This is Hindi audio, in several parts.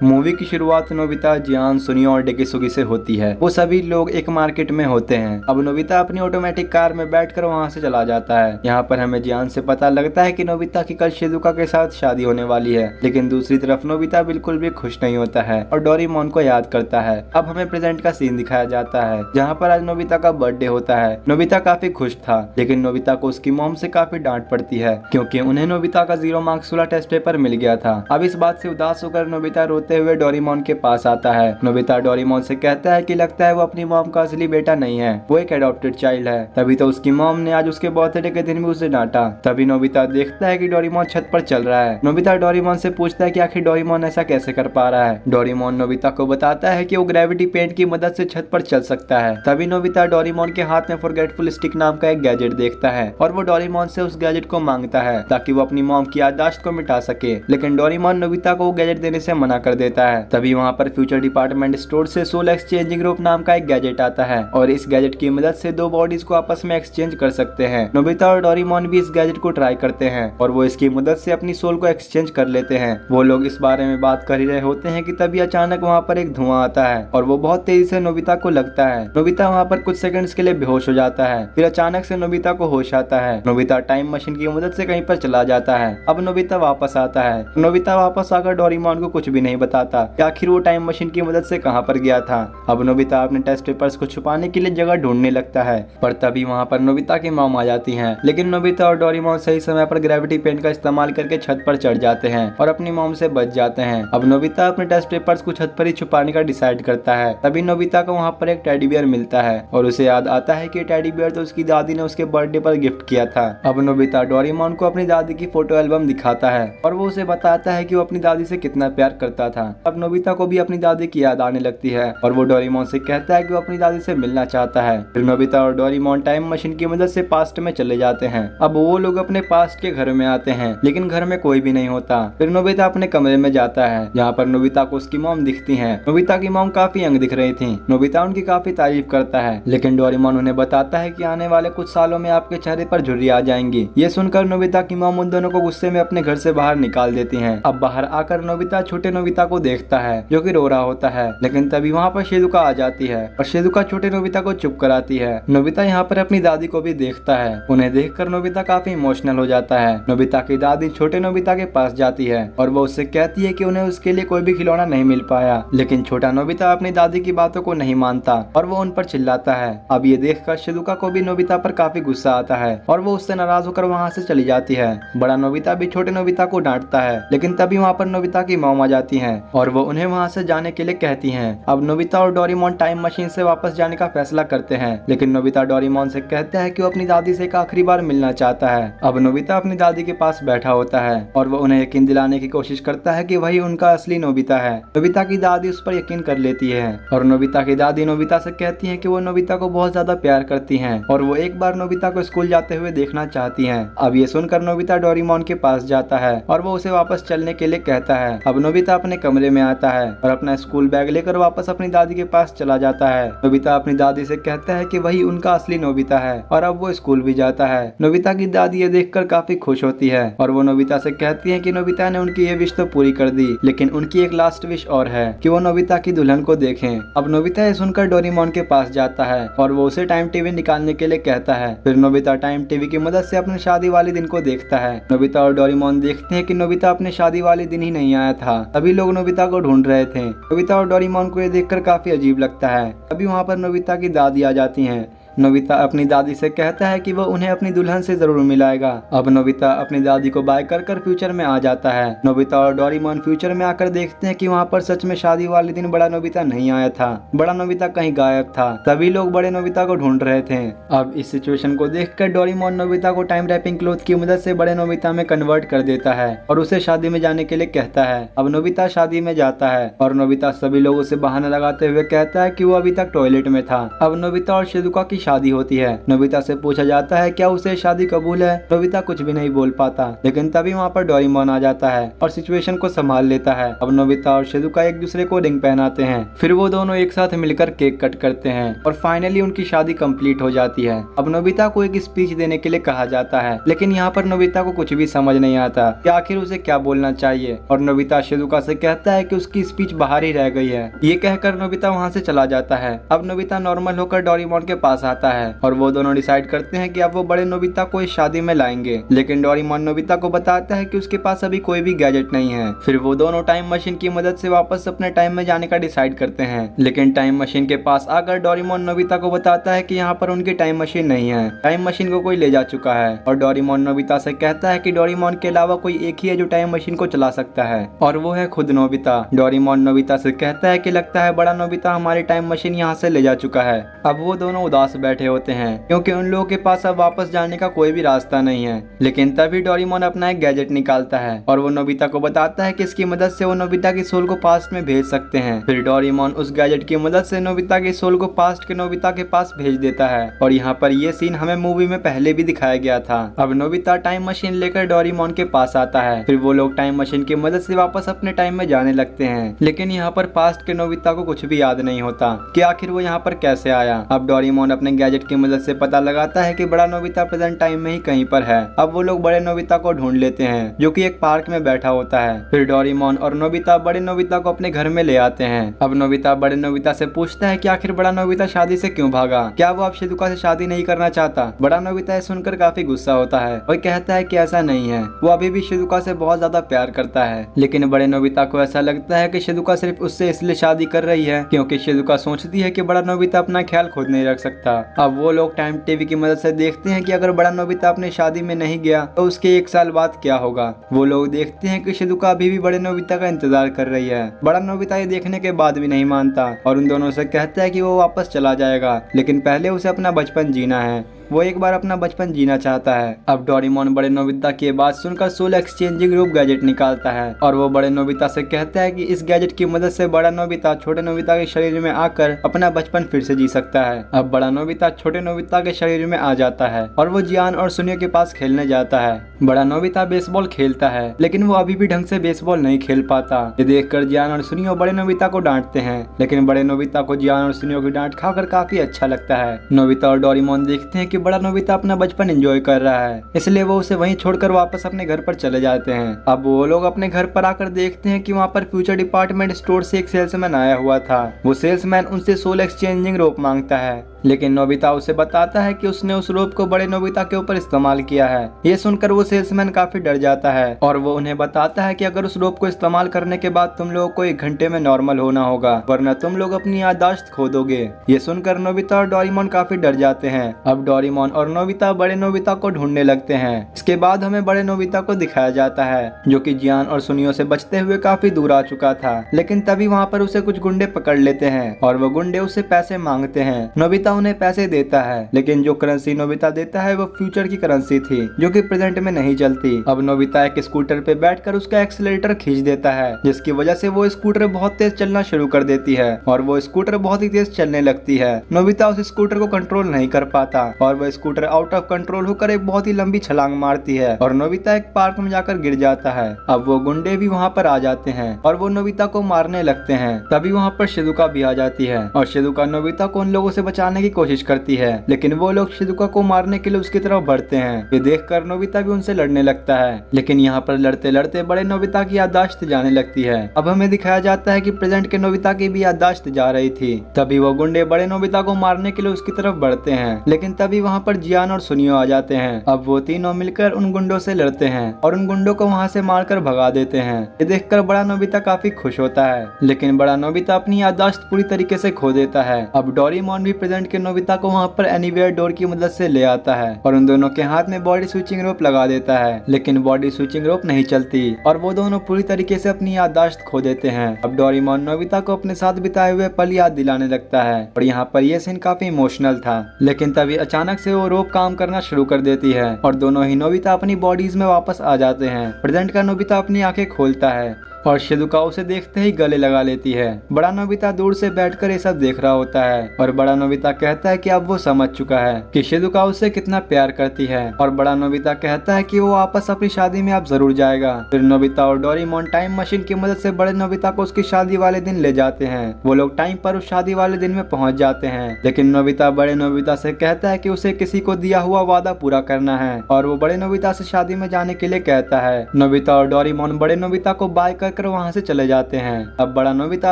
मूवी की शुरुआत नोबिता, जियान, सुनियो और डेकिसुगी से होती है। वो सभी लोग एक मार्केट में होते हैं। अब नोबिता अपनी ऑटोमेटिक कार में बैठकर वहाँ से चला जाता है। यहाँ पर हमें जियान से पता लगता है कि नोबिता की कल शिजुका के साथ शादी होने वाली है, लेकिन दूसरी तरफ नोबिता बिल्कुल भी खुश नहीं होता है और डोरेमोन को याद करता है। अब हमें प्रेजेंट का सीन दिखाया जाता है, जहाँ पर आज नोबिता का बर्थडे होता है। नोबिता काफी खुश था, लेकिन नोबिता को उसकी मॉम से काफी डांट पड़ती है, क्योंकि उन्हें नोबिता का 0 मार्क्स वाला टेस्ट पेपर मिल गया था। अब इस बात से उदास होकर नोबिता रोते हुए डोरेमोन के पास आता है। नोबिता डोरेमोन से कहता है कि लगता है वो अपनी मॉम का असली बेटा नहीं है, वो एक एडॉप्टेड चाइल्ड है। तभी तो उसकी मॉम ने आज उसके बर्थडे के दिन भी उसे डांटा। तभी नोबिता देखता है कि डोरेमोन छत पर चल रहा है। नोबिता डोरेमोन से पूछता है कि आखिर डोरेमोन ऐसा कैसे कर पा रहा है। डोरेमोन नोबिता को बताता है कि वो ग्रेविटी पेंट की मदद से छत पर चल सकता है। तभी नोबिता डोरेमोन के हाथ में फॉरगेटफुल स्टिक नाम का एक गैजेट देखता है और वो डोरेमोन से उस गैजेट को मांगता है ताकि वो अपनी मॉम की याददाश्त को मिटा सके, लेकिन डोरेमोन नोबिता को वो गैजेट देने से मना कर देता है। तभी वहाँ पर फ्यूचर डिपार्टमेंट स्टोर से सोल एक्सचेंजिंग ग्रुप नाम का एक गैजेट आता है और इस गैजेट की मदद से 2 बॉडीज को आपस में एक्सचेंज कर सकते हैं। नोबिता और डोरेमोन भी इस गैजेट को ट्राई करते हैं और वो इसकी मदद से अपनी सोल को एक्सचेंज कर लेते हैं। वो लोग इस बारे में बात कर ही रहे होते हैं कि तभी अचानक वहाँ पर एक धुआं आता है और वो बहुत तेजी से नोबिता को लगता है। नोबिता वहाँ पर कुछ सेकंड्स के लिए बेहोश हो जाता है। फिर अचानक से नोबिता को होश आता है। नोबिता टाइम मशीन की मदद से कहीं पर चला जाता है। अब नोबिता वापस आता है। नोबिता वापस आकर डोरेमोन को कुछ भी नहीं बताता कि आखिर वो टाइम मशीन की मदद से कहाँ पर गया था। अब नोबिता अपने टेस्ट पेपर्स को छुपाने के लिए जगह ढूंढने लगता है, पर तभी वहाँ पर नोबिता की मॉम आ जाती है। लेकिन नोबिता और डोरेमोन सही समय पर ग्रेविटी पेंट का इस्तेमाल करके छत पर चढ़ जाते हैं और अपनी मॉम से बच जाते हैं। अब नोबिता अपने टेस्ट पेपर्स को छत पर ही छुपाने का डिसाइड करता है। तभी नोबिता को वहाँ पर एक टेडी बियर मिलता है और उसे याद आता है कि टेडी बियर तो उसकी दादी ने उसके बर्थडे पर गिफ्ट किया था। अब नोबिता डोरेमोन को अपनी दादी की फोटो एल्बम दिखाता है और वो उसे बताता है कि वो अपनी दादी से कितना प्यार करता था। अब नोबिता को भी अपनी दादी की याद आने लगती है और वो डोरेमोन से कहता है कि वो अपनी दादी से मिलना चाहता है। फिर नोबिता और डोरेमोन टाइम मशीन की मदद से पास्ट में चले जाते हैं। अब वो लोग अपने पास्ट के घर में आते हैं, लेकिन घर में कोई भी नहीं होता। फिर नोबिता अपने कमरे में जाता है, जहाँ पर नोबिता को उसकी मॉम दिखती है। नोबिता की मॉम काफी यंग दिख रही थी। नोबिता उनकी काफी तारीफ करता है, लेकिन डोरेमोन उन्हें बताता है कि आने वाले कुछ सालों में आपके चेहरे पर झुर्रियां आ जाएंगी। ये सुनकर नोबिता की मॉम उन दोनों को गुस्से में अपने घर से बाहर निकाल देती हैं। अब बाहर आकर नोबिता छोटे नोबिता को देखता है, जो कि रो रहा होता है, लेकिन तभी वहाँ पर शिजुका आ जाती है और शिजुका छोटे नोबिता को चुप कराती है। नोबिता यहाँ पर अपनी दादी को भी देखता है। उन्हें देखकर नोबिता काफी इमोशनल हो जाता है। नोबिता की दादी छोटे नोबिता के पास जाती है और वो उससे कहती है कि उन्हें उसके लिए कोई भी खिलौना नहीं मिल पाया, लेकिन छोटा नोबिता अपनी दादी की बातों को नहीं मानता और वो उन पर चिल्लाता है। अब ये देखकर शिजुका को भी नोबिता पर काफी गुस्सा आता है और वो उससे नाराज होकर वहाँ से चली जाती है। बड़ा नोबिता भी छोटे नोबिता को डांटता है, लेकिन तभी वहाँ पर नोबिता की मॉम आ जाती है और वो उन्हें वहाँ से जाने के लिए कहती हैं। अब नोबिता और डोरेमोन टाइम मशीन से वापस जाने का फैसला करते हैं, लेकिन नोबिता डोरेमोन से कहता है कि वो अपनी दादी से एक आखिरी बार मिलना चाहता है। अब नोबिता अपनी दादी के पास बैठा होता है और वो उन्हें यकीन दिलाने की कोशिश करता है कि वही उनका असली नोबिता है। नोबिता की दादी उस पर यकीन कर लेती है और नोबिता की दादी नोबिता से कहती है कि वो नोबिता को बहुत ज्यादा प्यार करती हैं और वो एक बार नोबिता को स्कूल जाते हुए देखना चाहती हैं। अब ये सुनकर नोबिता डोरेमोन के पास जाता है और वो उसे वापस चलने के लिए कहता है। अब नोबिता अपने कमरे में आता है और अपना स्कूल बैग लेकर वापस अपनी दादी के पास चला जाता है। नोबिता अपनी दादी से कहता है कि वही उनका असली नोबिता है और अब वो स्कूल भी जाता है। नोबिता की दादी ये देखकर काफी खुश होती है और वो नोबिता से कहती है कि नोबिता ने उनकी ये विश तो पूरी कर दी, लेकिन उनकी एक लास्ट विश और है कि वो नोबिता की दुल्हन को देखें। अब नोबिता ये सुनकर डोरेमोन के पास जाता है और वो उसे टाइम टीवी निकालने के लिए कहता है। फिर नोबिता टाइम टीवी की मदद से अपने शादी वाले दिन को देखता है। नोबिता और डोरेमोन देखते हैं कि नोबिता अपने शादी वाले दिन ही नहीं आया था। सभी लोग नोबिता को ढूंढ रहे थे। नोबिता और डोरेमोन को ये देखकर काफी अजीब लगता है। अभी वहाँ पर नोबिता की दादी आ जाती हैं। नोबिता अपनी दादी से कहता है कि वो उन्हें अपनी दुल्हन से जरूर मिलाएगा। अब नोबिता अपनी दादी को बाय कर कर फ्यूचर में आ जाता है। नोबिता और डोरेमोन फ्यूचर में आकर देखते हैं कि वहाँ पर सच में शादी वाले दिन बड़ा नोबिता नहीं आया था। बड़ा नोबिता कहीं गायब था। तभी लोग बड़े नोबिता को ढूंढ रहे थे। अब इस सिचुएशन को देखकर डोरेमोन नोबिता को टाइम रैपिंग क्लॉथ की मदद से बड़े नोबिता में कन्वर्ट कर देता है और उसे शादी में जाने के लिए कहता है। अब नोबिता शादी में जाता है और नोबिता सभी लोगों से बहाना लगाते हुए कहता है कि वो अभी तक टॉयलेट में था। अब नोबिता और शिजुका की शादी होती है। नोबिता से पूछा जाता है क्या उसे शादी कबूल है। नोबिता कुछ भी नहीं बोल पाता, लेकिन तभी वहाँ पर डोरेमोन आ जाता है और सिचुएशन को संभाल लेता है। अब नोबिता और शिजुका एक दूसरे को रिंग पहनाते हैं, फिर वो दोनों एक साथ मिलकर केक कट करते हैं और फाइनली उनकी शादी कंप्लीट हो जाती है। अब नोबिता को एक स्पीच देने के लिए कहा जाता है, लेकिन यहाँ पर नोबिता को कुछ भी समझ नहीं आता कि आखिर उसे क्या बोलना चाहिए और नोबिता शिजुका से कहता है कि उसकी स्पीच बाहर ही रह गई है। ये कहकर नोबिता वहाँ से चला जाता है। अब नोबिता नॉर्मल होकर डोरेमोन के पास आता है और वो दोनों डिसाइड करते हैं कि अब वो बड़े नोबिता को इस शादी में लाएंगे, लेकिन डोरेमोन नोबिता को बताता है कि उसके पास अभी कोई भी गैजेट नहीं है। फिर वो दोनों टाइम मशीन की मदद से वापस अपने टाइम में जाने का डिसाइड करते हैं, लेकिन टाइम मशीन के पास आकर डोरेमोन नोबिता को बताता है कि यहाँ पर उनकी टाइम मशीन नहीं है, टाइम मशीन को कोई ले जा चुका है। और डोरेमोन नोबिता से कहता है कि डोरेमोन के अलावा कोई एक ही है जो टाइम मशीन को चला सकता है और वो है खुद नोबिता। डोरेमोन नोबिता से कहता है कि लगता है बड़ा नोबिता हमारी टाइम मशीन यहाँ से ले जा चुका है। अब वो दोनों उदास बैठे होते हैं क्योंकि उन लोगों के पास अब वापस जाने का कोई भी रास्ता नहीं है, लेकिन तभी डोरेमोन अपना एक गैजेट निकालता है और वो नोबिता को बताता है कि इसकी मदद से वो नोबिता की सोल को पास्ट में भेज सकते हैं। फिर डोरेमोन उस गैजेट की मदद से नोबिता की सोल को पास्ट के नोबिता के पास भेज देता है और यहाँ पर ये सीन हमें मूवी में पहले भी दिखाया गया था। अब नोबिता टाइम मशीन लेकर डोरेमोन के पास आता है, फिर वो लोग टाइम मशीन की मदद से वापस अपने टाइम में जाने लगते हैं, लेकिन यहाँ पर पास्ट के नोबिता को कुछ भी याद नहीं होता कि आखिर वो यहाँ पर कैसे आया। अब डोरेमोन अपने गैजेट की मदद से पता लगाता है कि बड़ा नोबिता प्रेजेंट टाइम में ही कहीं पर है। अब वो लोग बड़े नोबिता को ढूंढ लेते हैं जो कि एक पार्क में बैठा होता है। फिर डोरेमोन और नोबिता बड़े नोबिता को अपने घर में ले आते हैं। अब नोबिता बड़े नोबिता से पूछता है कि आखिर बड़ा नोबिता शादी से क्यों भागा, क्या वो अब शिजुका से शादी नहीं करना चाहता। बड़ा नोबिता ये सुनकर काफी गुस्सा होता है और कहता है कि ऐसा नहीं है, वो अभी भी शिजुका से बहुत ज्यादा प्यार करता है। लेकिन बड़े नोबिता को ऐसा लगता है कि शिजुका सिर्फ उससे इसलिए शादी कर रही है क्योंकि शिजुका सोचती है कि बड़ा नोबिता अपना ख्याल खुद नहीं रख सकता। अब वो लोग टाइम टीवी की मदद से देखते हैं कि अगर बड़ा नोबिता अपनी शादी में नहीं गया तो उसके 1 साल बाद क्या होगा। वो लोग देखते हैं कि शिजुका अभी भी बड़े नोबिता का इंतजार कर रही है। बड़ा नोबिता ये देखने के बाद भी नहीं मानता और उन दोनों से कहता है कि वो वापस चला जाएगा, लेकिन पहले उसे अपना बचपन जीना है। वो एक बार अपना बचपन जीना चाहता है। अब डोरेमोन बड़े नोबिता की बात सुनकर सोल एक्सचेंजिंग रूप गैजेट निकालता है और वो बड़े नोबिता से कहता है कि इस गैजेट की मदद से बड़ा नोबिता छोटे नोबिता के शरीर में आकर अपना बचपन फिर से जी सकता है। अब बड़ा नोबिता छोटे नोबिता के शरीर में आ जाता है और वो जियान और सुनियो के पास खेलने जाता है। बड़ा नोबिता बेसबॉल खेलता है, लेकिन वो अभी भी ढंग से बेसबॉल नहीं खेल पाता। ये देखकर जियान और सुनियो बड़े नोबिता को डांटते हैं, लेकिन बड़े नोबिता को जियान और सुनियो की डांट खाकर काफी अच्छा लगता है। नोबिता और डोरेमोन देखते हैं कि बड़ा नोबिता अपना बचपन एंजॉय कर रहा है, इसलिए वो उसे वहीं छोड़कर वापस अपने घर पर चले जाते हैं। अब वो लोग अपने घर पर आकर देखते हैं कि वहाँ पर फ्यूचर डिपार्टमेंट स्टोर से एक सेल्समैन आया हुआ था। वो सेल्समैन उनसे सोल एक्सचेंजिंग रोप मांगता है, लेकिन नोबिता उसे बताता है कि उसने उस रोप को बड़े नोबिता के ऊपर इस्तेमाल किया है। ये सुनकर वो सेल्समैन काफी डर जाता है और वो उन्हें बताता है कि अगर उस रोप को इस्तेमाल करने के बाद तुम लोगों को 1 घंटे में नॉर्मल होना होगा, वरना तुम लोग अपनी याददाश्त खो दोगे। ये सुनकर नोबिता और डोरेमोन काफी डर जाते हैं। अब डोरेमोन और नोबिता बड़े नोबिता को ढूंढने लगते हैं। इसके बाद हमें बड़े नोबिता को दिखाया जाता है जो कि जियान और सुनियो से बचते हुए काफी दूर आ चुका था, लेकिन तभी वहाँ पर उसे कुछ गुंडे पकड़ लेते हैं और वो गुंडे उसे पैसे मांगते हैं। नोबिता उन्हें पैसे देता है, लेकिन जो करेंसी नोबिता देता है वो फ्यूचर की करेंसी थी जो कि प्रेजेंट में नहीं चलती। अब नोबिता एक स्कूटर पे बैठकर उसका एक्सीलरेटर खींच देता है, जिसकी वजह से वो स्कूटर बहुत तेज चलना शुरू कर देती है और वो स्कूटर बहुत ही तेज चलने लगती है। नोबिता उस स्कूटर को कंट्रोल नहीं कर पाता और वो स्कूटर आउट ऑफ कंट्रोल होकर एक बहुत ही लंबी छलांग मारती है और नोबिता एक पार्क में जाकर गिर जाता है। अब वो गुंडे भी वहाँ पर आ जाते हैं और वो नोबिता को मारने लगते हैं। तभी वहाँ पर शिजुका भी आ जाती है और शिजुका नोबिता को उन लोगों से बचाने की कोशिश करती है, लेकिन वो लोग शिजुका को मारने के लिए उसकी तरफ बढ़ते हैं। ये देखकर नोबिता भी उनसे लड़ने लगता है, लेकिन यहाँ पर लड़ते लड़ते बड़े नोबिता की याददाश्त जाने लगती है। अब हमें दिखाया जाता है कि प्रेजेंट के नोबिता की भी याददाश्त जा रही थी। तभी वो गुंडे बड़े नोबिता को मारने के लिए उसकी तरफ बढ़ते हैं, लेकिन तभी वहाँ पर जियान और सुनियो आ जाते हैं। अब वो तीनों मिलकर उन गुंडों से लड़ते हैं और उन गुंडों को वहाँ से मारकर भगा देते हैं। ये देखकर बड़ा नोबिता काफी खुश होता है, लेकिन बड़ा नोबिता अपनी याददाश्त पूरी तरीके से खो देता है। अब डोरेमोन भी प्रेजेंट के नोबिता को वहाँ पर एनीवेयर डोर की मदद से ले आता है और उन दोनों के हाथ में बॉडी स्विचिंग रोप लगा देता है, लेकिन बॉडी स्विचिंग रोप नहीं चलती और वो दोनों पूरी तरीके से अपनी याददाश्त खो देते हैं। अब डोरेमोन नोबिता को अपने साथ बिताए हुए पल याद दिलाने लगता है और यहाँ पर यह सीन काफी इमोशनल था, लेकिन तभी अचानक से वो रोप काम करना शुरू कर देती है और दोनों ही नोबिता अपनी बॉडीज में वापस आ जाते हैं। प्रेजेंट का नोबिता अपनी आंखें खोलता है और शिजुका उसे देखते ही गले लगा लेती है। बड़ा नोबिता दूर से बैठकर ये सब देख रहा होता है और बड़ा नोबिता कहता है कि अब वो समझ चुका है कि शिजुका उससे कितना प्यार करती है। और बड़ा नोबिता कहता है कि वो वापस अपनी शादी में अब जरूर जाएगा। फिर नोबिता और डोरेमोन टाइम मशीन की मदद से बड़े नोबिता को उसकी शादी वाले दिन ले जाते हैं। वो लोग टाइम पर उस शादी वाले दिन में पहुंच जाते हैं, लेकिन नोबिता बड़े नोबिता से कहता है कि उसे किसी को दिया हुआ वादा पूरा करना है और वो बड़े नोबिता से शादी में जाने के लिए कहता है। नोबिता और डोरेमोन बड़े नोबिता को बाय कर वहाँ से चले जाते हैं। अब बड़ा नोबिता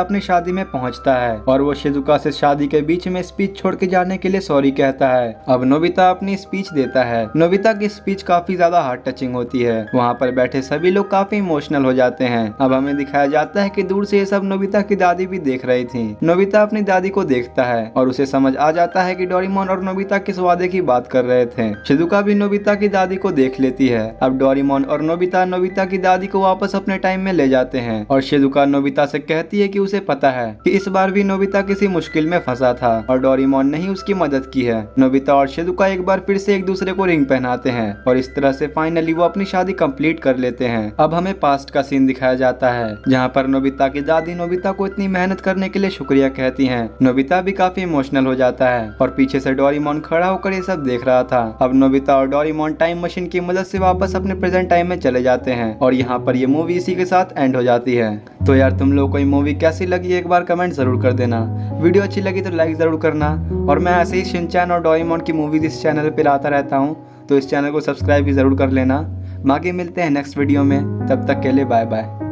अपनी शादी में पहुँचता है और वो शिजुका से शादी के बीच में स्पीच छोड़ के जाने के लिए सॉरी कहता है। अब नोबिता अपनी स्पीच देता है। नोबिता की स्पीच काफी ज्यादा हार्ट टचिंग होती है। वहाँ पर बैठे सभी लोग काफी इमोशनल हो जाते हैं। अब हमें दिखाया जाता है कि दूर से ये सब नोबिता की दादी भी देख रही थी। नोबिता अपनी दादी को देखता है और उसे समझ आ जाता है कि डोरेमोन और नोबिता किस वादे की बात कर रहे थे। शिजुका भी नोबिता की दादी को देख लेती है। अब डोरेमोन और नोबिता की दादी को वापस अपने टाइम में ले जाते हैं और शिजुका नोबिता से कहती है कि उसे पता है कि इस बार भी नोबिता किसी मुश्किल में फंसा था और डोरेमोन ने ही उसकी मदद की है। नोबिता और शिजुका एक बार फिर से एक दूसरे को रिंग पहनाते हैं और इस तरह से फाइनली वो अपनी शादी कंप्लीट कर लेते हैं। अब हमें पास्ट का सीन दिखाया जाता है जहाँ पर नोबिता की दादी नोबिता को इतनी मेहनत करने के लिए शुक्रिया कहती हैं। नोबिता भी काफी इमोशनल हो जाता है और पीछे से डोरेमोन खड़ा होकर ये सब देख रहा था। अब नोबिता और डोरेमोन टाइम मशीन की मदद से वापस अपने प्रेजेंट टाइम में चले जाते हैं और यहाँ पर ये मूवी इसी के साथ एंड हो जाती है। तो यार तुम लोगों को ये मूवी कैसी लगी एक बार कमेंट जरूर कर देना। वीडियो अच्छी लगी तो लाइक जरूर करना और मैं ऐसे ही शिनचैन और डोरेमोन की मूवीज इस चैनल पर लाता रहता हूँ, तो इस चैनल को सब्सक्राइब भी जरूर कर लेना। बाकी मिलते हैं नेक्स्ट वीडियो में, तब तक के लिए बाय बाय।